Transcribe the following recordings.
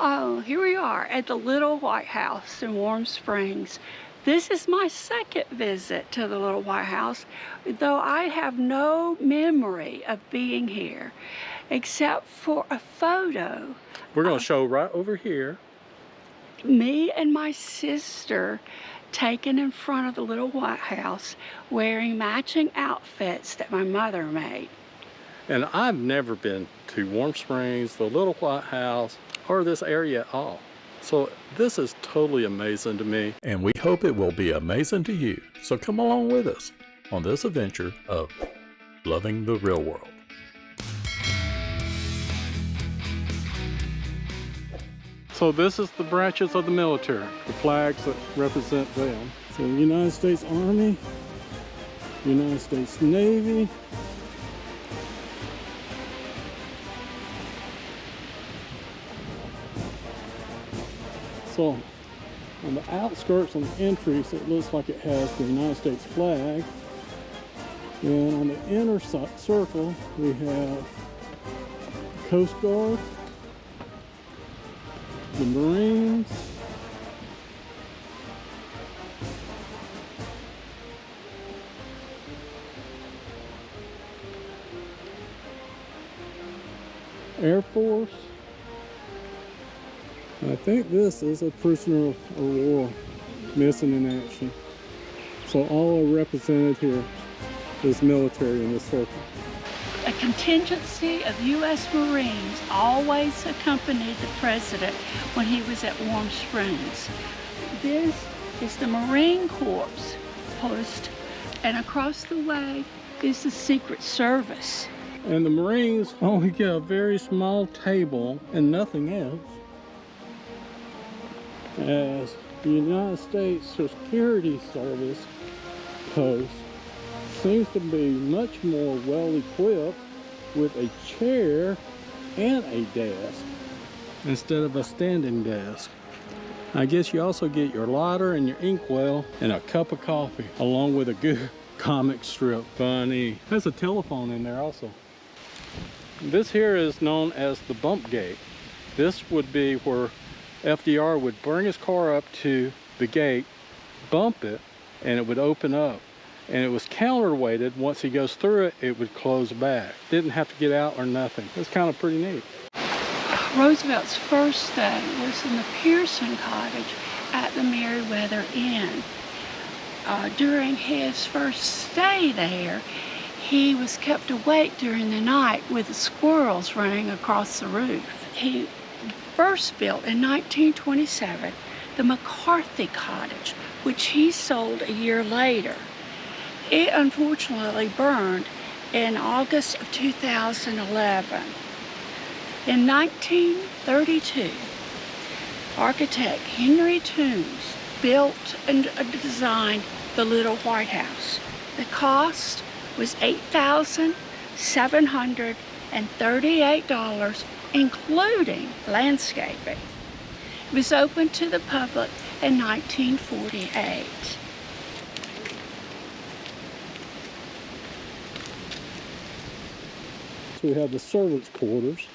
Oh, here we are at the Little White House in Warm Springs. This is my second visit to the Little White House, though I have no memory of being here, except for a photo. We're going to show right over here. Me and my sister taken in front of the Little White House wearing matching outfits that my mother made. And I've never been to Warm Springs, the Little White House, or this area at all. So this is totally amazing to me. And we hope it will be amazing to you. So come along with us on this adventure of loving the real world. So this is the branches of the military, the flags that represent them. So United States Army, United States Navy, so on the outskirts, on the entries, it looks like it has the United States flag. And on the inner circle, we have Coast Guard, the Marines, Air Force. I think this is a prisoner of war missing in action. So all are represented here is military in this circle. A contingency of U.S. Marines always accompanied the president when he was at Warm Springs. This is the Marine Corps post, and across the way is the Secret Service. And the Marines only get a very small table and nothing else, as the United States Security Service post seems to be much more well equipped with a chair and a desk instead of a standing desk. I guess you also get your lighter and your inkwell and a cup of coffee along with a good comic strip. Funny. There's a telephone in there also. This here is known as the bump gate. This would be where FDR would bring his car up to the gate, bump it, and it would open up. And it was counterweighted. Once he goes through it, it would close back. Didn't have to get out or nothing. It's kind of pretty neat. Roosevelt's first stay was in the Pearson Cottage at the Meriwether Inn. During his first stay there, he was kept awake during the night with the squirrels running across the roof. He first built in 1927 the McCarthy Cottage, which he sold a year later. It unfortunately burned in August of 2011. In 1932, architect Henry Toombs built and designed the Little White House. The cost was $8,738, including landscaping. It was opened to the public in 1948. We have the servants' quarters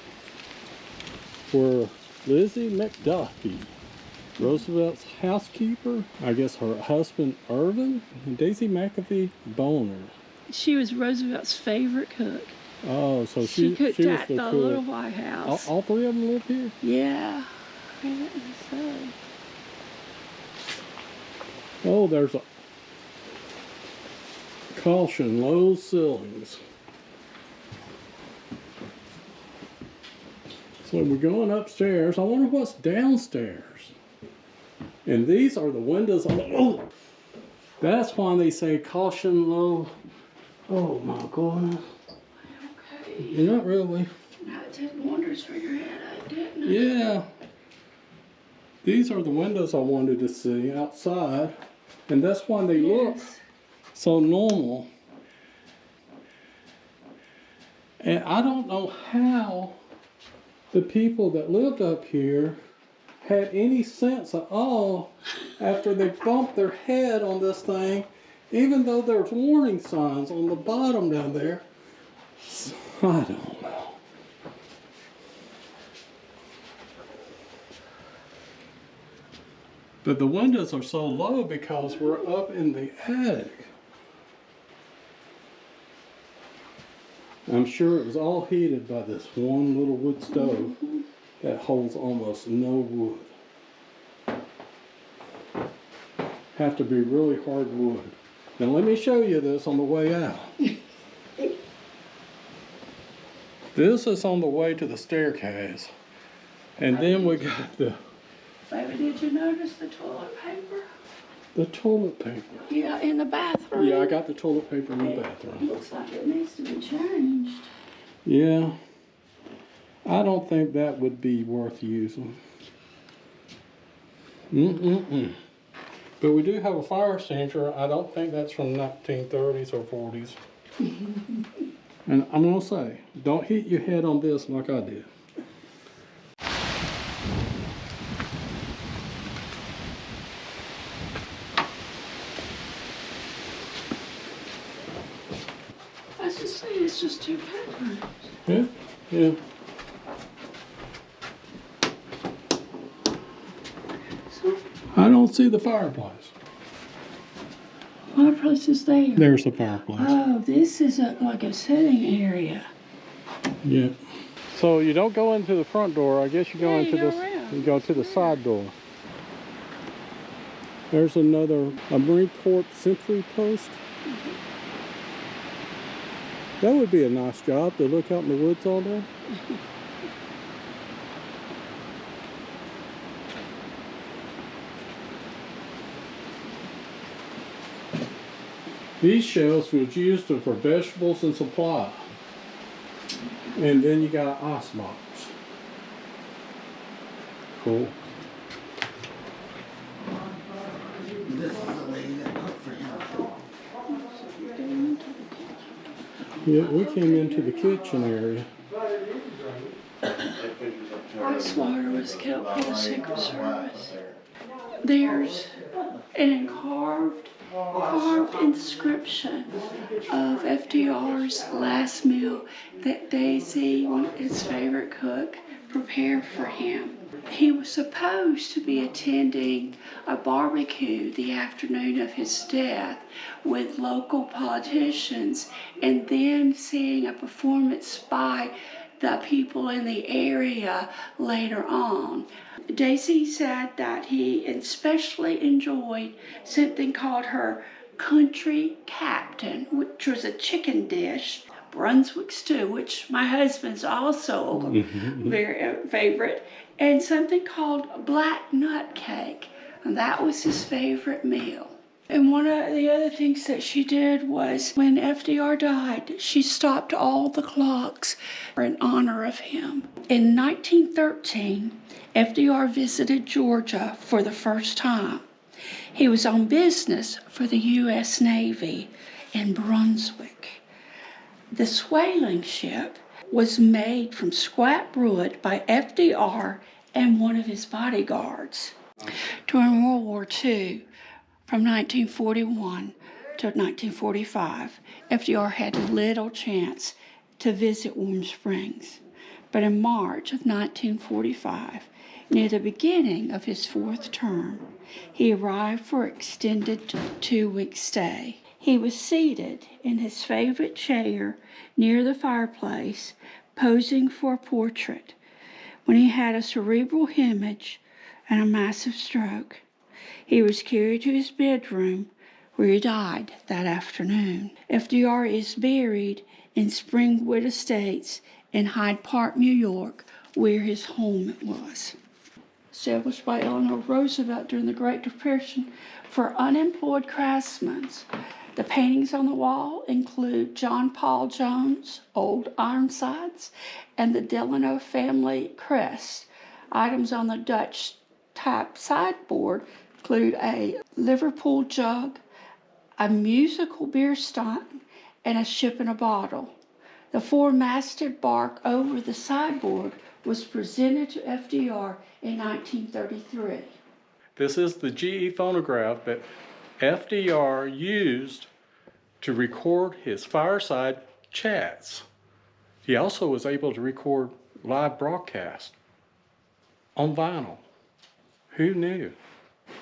where Lizzie McDuffie, Roosevelt's housekeeper, I guess her husband Irvin, and Daisy McAfee Boner. She was Roosevelt's favorite cook. Oh, so she cooked was at the the cook. Little White House. All three of them live here? Yeah. So. Oh, there's a caution, low ceilings. So we're going upstairs. I wonder what's downstairs. And these are the windows on the, oh! That's why they say caution low. Oh my goodness. Okay. You're not really. That did wonders for your head, didn't it? Yeah. These are the windows I wanted to see outside. And that's why they look so normal. And I don't know how the people that lived up here had any sense at all after they bumped their head on this thing, even though there's warning signs on the bottom down there. I don't know. But the windows are so low because we're up in the attic. I'm sure it was all heated by this one little wood stove that holds almost no wood. Have to be really hard wood. Now let me show you this on the way out. This is on the way to the staircase. And then we got the... Baby, did you notice the toilet paper? The toilet paper. Yeah, in the bathroom. Yeah, I got the toilet paper in the bathroom. Looks like it needs to be changed. Yeah. I don't think that would be worth using. But we do have a fire extinguisher. I don't think that's from 1930s or 40s. And I'm going to say, don't hit your head on this like I did. I was just saying, it's just two bedrooms. Yeah, yeah. So, I don't see the fireplace. fireplace is there. There's the fireplace. Oh, this is like a sitting area. Yeah. So you don't go into the front door. I guess you go Yeah, into you go this. around. You go to the side door. There's a Marine Corps sentry post. That would be a nice job to look out in the woods all day. These shelves was used for vegetables and supply. And then you got an ice box. Cool. This is the lady that cooked for him. Yeah, we came into the kitchen area. Ice water was kept for the Secret Service. There's an carved inscription of FDR's last meal that Daisy, his favorite cook, prepared for him. He was supposed to be attending a barbecue the afternoon of his death with local politicians and then seeing a performance by the people in the area later on. Daisy said that he especially enjoyed something called her country captain, which was a chicken dish, Brunswick stew, which my husband's also very favorite, and something called black nut cake, and that was his favorite meal. And one of the other things that she did was when FDR died, she stopped all the clocks in honor of him. In 1913, FDR visited Georgia for the first time. He was on business for the U.S. Navy in Brunswick. The whaling ship was made from scrap wood by FDR and one of his bodyguards. During World War II, from 1941 to 1945, FDR had little chance to visit Warm Springs. But in March of 1945, near the beginning of his fourth term, he arrived for an extended 2-week stay. He was seated in his favorite chair near the fireplace, posing for a portrait, when he had a cerebral hemorrhage and a massive stroke. He was carried to his bedroom, where he died that afternoon. FDR is buried in Springwood Estates in Hyde Park, New York, where his home was. Established by Eleanor Roosevelt during the Great Depression for unemployed craftsmen. The paintings on the wall include John Paul Jones' Old Ironsides and the Delano family crest. Items on the Dutch type sideboard include a Liverpool jug, a musical beer stein, and a ship in a bottle. The four-masted bark over the sideboard was presented to FDR in 1933. This is the GE phonograph that FDR used to record his fireside chats. He also was able to record live broadcasts on vinyl. Who knew?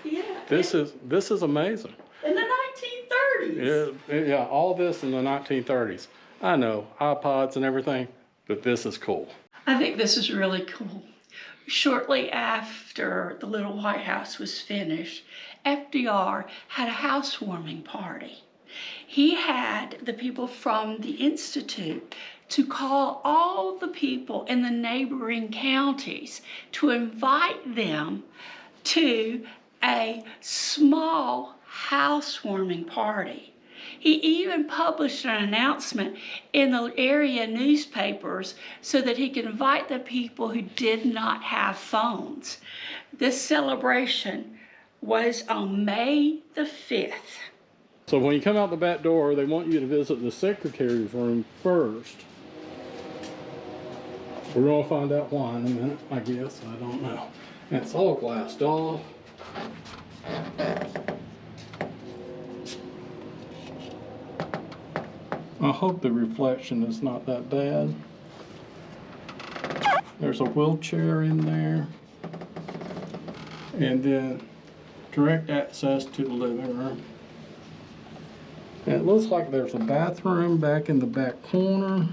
Yeah. This is amazing. In the 1930s. Yeah, all this in the 1930s. I know, iPods and everything, but this is cool. I think this is really cool. Shortly after the Little White House was finished, FDR had a housewarming party. He had the people from the Institute to call all the people in the neighboring counties to invite them to a small housewarming party. He even published an announcement in the area newspapers so that he could invite the people who did not have phones. This celebration was on May the 5th. So when you come out the back door, they want you to visit the secretary's room first. We're going to find out why in a minute, I guess. I don't know. And it's all glassed off. I hope the reflection is not that bad. There's a wheelchair in there. And then direct access to the living room. And it looks like there's a bathroom back in the back corner.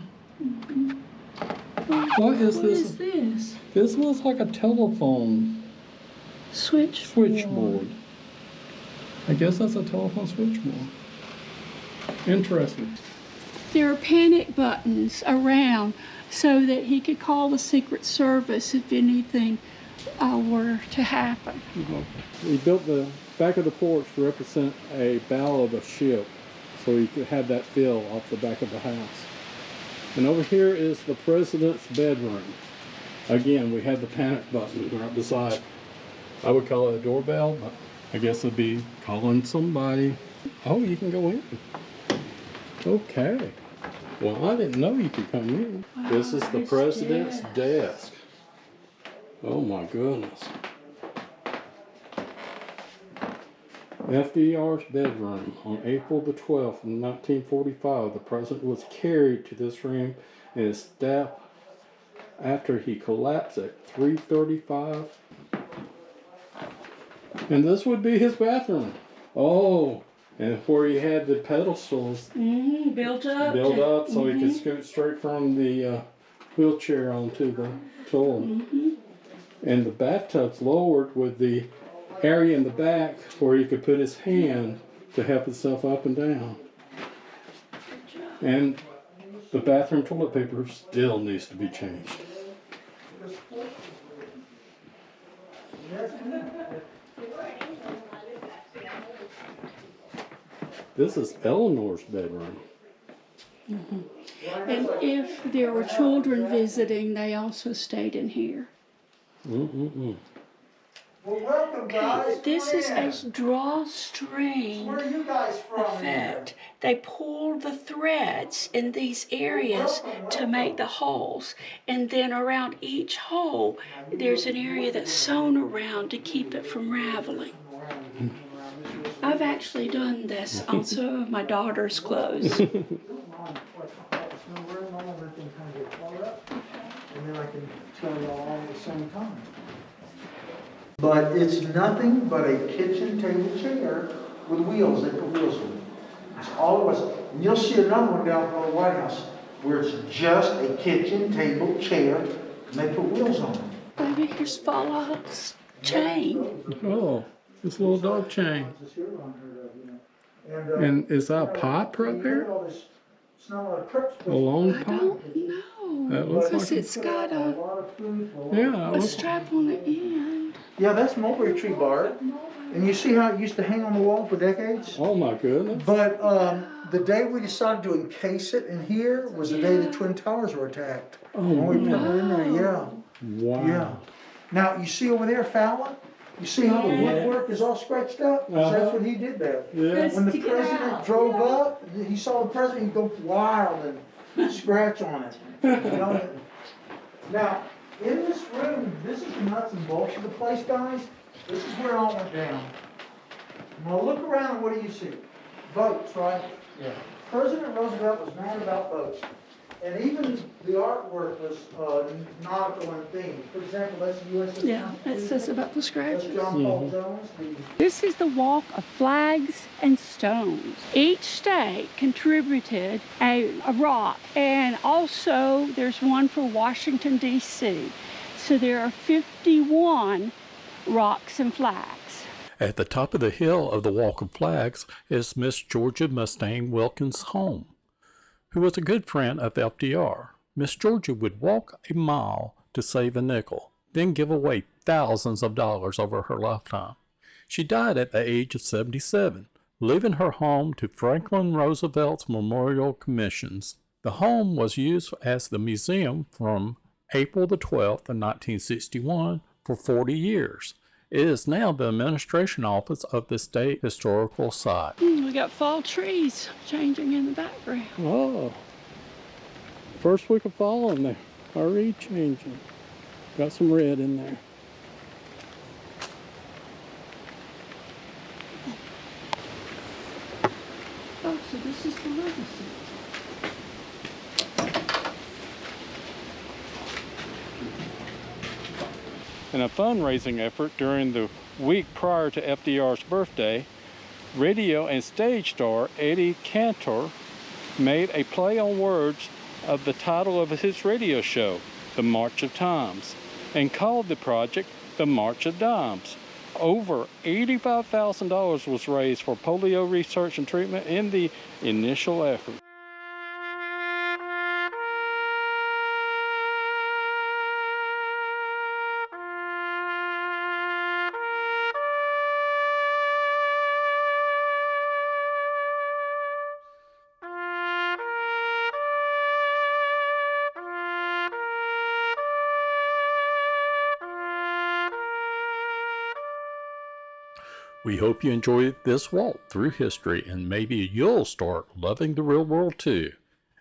What is this? This looks like a telephone switchboard. I guess that's a telephone switchboard. Interesting. There are panic buttons around so that he could call the Secret Service if anything were to happen. We built the back of the porch to represent a bow of a ship, so you could have that feel off the back of the house. And over here is the president's bedroom. Again, we have the panic button right beside. I would call it a doorbell, but I guess it'd be calling somebody. Oh, you can go in. Okay. Well, I didn't know you could come in. Wow, this is the president's desk. Oh my goodness. FDR's bedroom. On April the 12th, 1945, the president was carried to this room and his staff after he collapsed at 3:35. And this would be his bathroom. Oh, and where he had the pedestals built up so he could scoot straight from the wheelchair onto the floor. And the bathtub's lowered with the area in the back where he could put his hand to help himself up and down. And the bathroom toilet paper still needs to be changed. This is Eleanor's bedroom. And if there were children visiting, they also stayed in here. Well, welcome, guys. This Come is in. a drawstring Where are you guys from? effect. They pull the threads in these areas to make the holes. And then around each hole, there's an area that's sewn around to keep it from raveling. I've actually done this on some of my daughter's clothes. But it's nothing but a kitchen table chair with wheels. They put wheels on it. That's all it was. And you'll see another one down below the White House where it's just a kitchen table chair and they put wheels on it. Baby, here's Fallout's chain. Oh, this little dog chain. And is that a pipe right there? It's not a prep A long I pipe? don't know. That looks Because like it's got Yeah, a strap on the end. Yeah, that's mulberry tree bark. And you see how it used to hang on the wall for decades? oh my goodness. But the day we decided to encase it in here was the day the Twin Towers were attacked. Oh, When we put it in there, yeah. wow. Yeah. Now, you see over there, Fowler? You see how the woodwork is all scratched up? That's what he did there. Yeah. When the president drove up, he saw the president, he'd go wild and scratch on it. You know? Now, in this room, this is the nuts and bolts of the place, guys. This is where it all went down. Now look around, what do you see? Boats, right? Yeah. President Roosevelt was mad about boats. And even the artwork was nautical and themed. For example, that's the USS Yeah, it Constitution. says about the That's scratches. John Paul Jones. This is the Walk of Flags and Stones. Each state contributed a rock, and also there's one for Washington, D.C. So there are 51 rocks and flags. At the top of the hill of the Walk of Flags is Miss Georgia Mustang Wilkins' home, who was a good friend of FDR. Miss Georgia would walk a mile to save a nickel, then give away thousands of dollars over her lifetime. She died at the age of 77, leaving her home to Franklin Roosevelt's Memorial Commissions. The home was used as the museum from April the 12th of 1961 for 40 years. It is now the administration office of the State Historical Site. We got fall trees changing in the background. Oh, first week of fall in there. Already changing. Got some red in there. Oh, so this is the legacy. In a fundraising effort during the week prior to FDR's birthday, radio and stage star Eddie Cantor made a play on words of the title of his radio show, The March of Times, and called the project The March of Dimes. Over $85,000 was raised for polio research and treatment in the initial effort. We hope you enjoyed this walk through history, and maybe you'll start loving the real world too.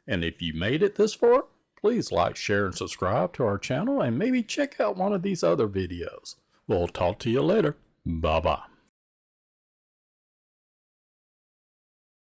And if you made it this far, please like, share, and subscribe to our channel, and maybe check out one of these other videos. We'll talk to you later. Bye-bye.